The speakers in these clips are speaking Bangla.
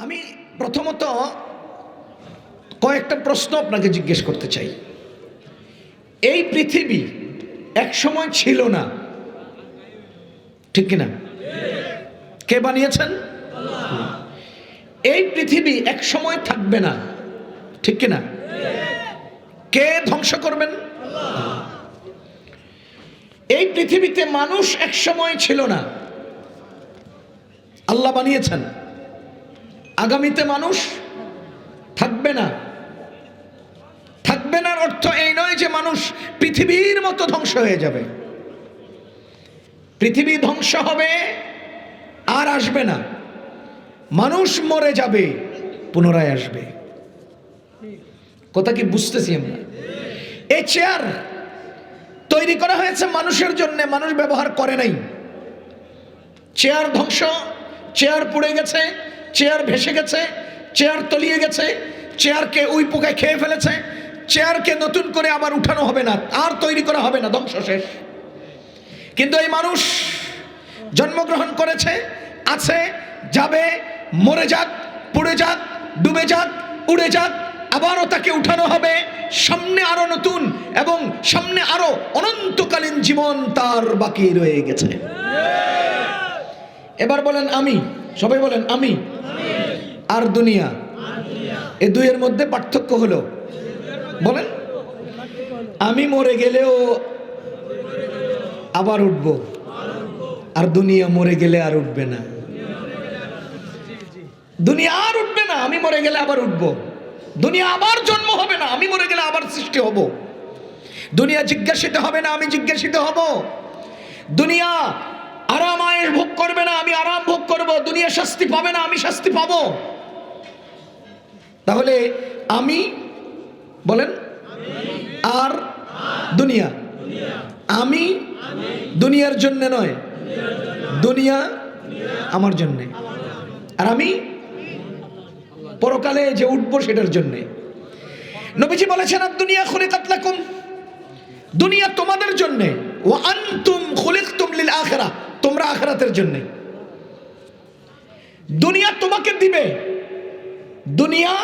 আমি প্রথমত কয়েকটা প্রশ্ন আপনাকে জিজ্ঞেস করতে চাই। এই পৃথিবী এক সময় ছিল না, ঠিক কিনা? কে বানিয়েছেন? এই পৃথিবী এক সময় থাকবে না, ঠিক কিনা? কে ধ্বংস করবেন? এই পৃথিবীতে মানুষ এক সময় ছিল না, আল্লাহ বানিয়েছেন। আগামীতে মানুষ থাকবে না। থাকবে না অর্থ এই নয় যে মানুষ পৃথিবীর মতো ধ্বংস হয়ে যাবে। পৃথিবী ধ্বংস হবে আর আসবে না। মানুষ মরে যাবে, পুনরায় আসবে। কথা কি বুঝতেছি আমরা? এই চেয়ার তৈরি করা হয়েছে মানুষের জন্য, মানুষ ব্যবহার করে নাই। চেয়ার ধ্বংস, চেয়ার পুড়ে গেছে, চেয়ার ভেসে গেছে, চেয়ার তলিয়ে গেছে, চেয়ারকে উই পোকায় খেয়ে ফেলেছে। চেয়ারকে নতুন করে আবার উঠানো হবে না, আর তৈরি করা হবে না, ধ্বংস শেষ। কিন্তু এই মানুষ জন্মগ্রহণ করেছে, আছে, যাবে, মরে যাক, পুড়ে যাক, ডুবে যাক, উড়ে যাক, আবারও তাকে উঠানো হবে। সামনে আরো নতুন এবং সামনে আরো অনন্তকালীন জীবন তার বাকি রয়ে গেছে। এবার বলেন আমি, সবাই বলেন আমি আর দুনিয়া, এই দুইয়ের মধ্যে পার্থক্য হলো, বলেন। আমি মরে গেলেও আবার উঠব, আর দুনিয়া মরে গেলে আর উঠবে না। দুনিয়া আর উঠবে না, আমি মরে গেলে আবার উঠব। দুনিয়া আবার জন্ম হবে না, আমি মরে গেলে আবার সৃষ্টি হব। দুনিয়া জিজ্ঞাসিত হবে না, আমি জিজ্ঞাসিত হব। দুনিয়া আরাম আয়েশ ভোগ করবে না, আমি আরাম ভোগ করব। দুনিয়া শাস্তি পাবে না, আমি শাস্তি পাবো। তাহলে আমি, বলেন, আর দুনিয়া। আমি দুনিয়ার জন্য নয়, দুনিয়া আমার জন্য। আর আমি পরকালে যে উঠবো সেটার জন্য। নবীজি বলেছেন, আর দুনিয়া খুলিকাত লাকুম, দুনিয়া তোমাদের জন্য। ওয়া আনতুম খুলিকতুম লিল আখিরাহ, তোমরা আখিরাতের জন্য। দুনিয়া তোমাকে দিবে, দুনিয়া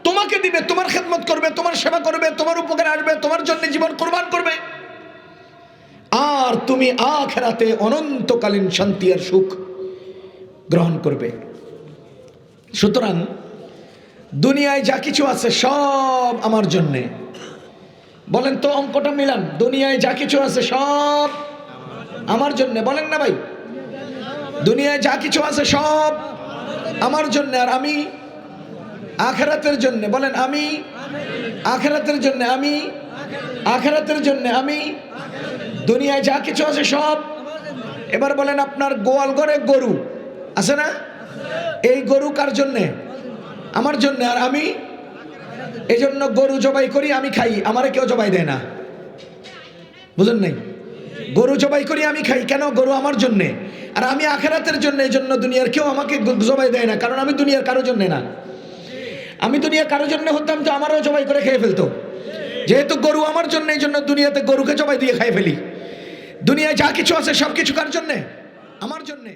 তোমাকে দিবে, তোমার খেদমত করবে, তোমার সেবা করবে, তোমার উপকারে আসবে, তোমার জন্য জীবন কুরবান করবে। আর তুমি আখিরাতে অনন্তকালীন শান্তি আর সুখ গ্রহণ করবে। সুতরাং দুনিয়ায় যা কিছু আছে সব আমার জন্যে। বলেন তো, অঙ্কটা মিলান। দুনিয়ায় যা কিছু আছে সব আমার জন্য, বলেন না ভাই? দুনিয়ায় যা কিছু আছে সব আমার জন্য, আর আমি আখিরাতের জন্য। বলেন, আমি আখিরাতের জন্য, আমি আখিরাতের জন্য, আমি। দুনিয়ায় যা কিছু আছে সব। এবার বলেন, আপনার গোয়াল ঘরে গরু আছে না? এই গরু কার জন্যে? আমার জন্য। আর আমি এই জন্য গরু জবাই করি, আমি খাই, আমারে কেউ জবাই দেয় না। বুঝেন নাই? গরু জবাই করি, আমি খাই, কেন? গরু আমার জন্যে। আর আমি আখিরাতের জন্য, এই জন্য দুনিয়ার কেউ আমাকে জবাই দেয় না, কারণ আমি দুনিয়ার কারো জন্যে না। আমি দুনিয়ার কারো জন্য হতাম তো আমারও জবাই করে খেয়ে ফেলতো। যেহেতু গরু আমার জন্য, এই জন্য দুনিয়াতে গরুকে জবাই দিয়ে খাই ফেলি। দুনিয়ায় যা কিছু আছে সব কিছু কার জন্যে? আমার জন্যে।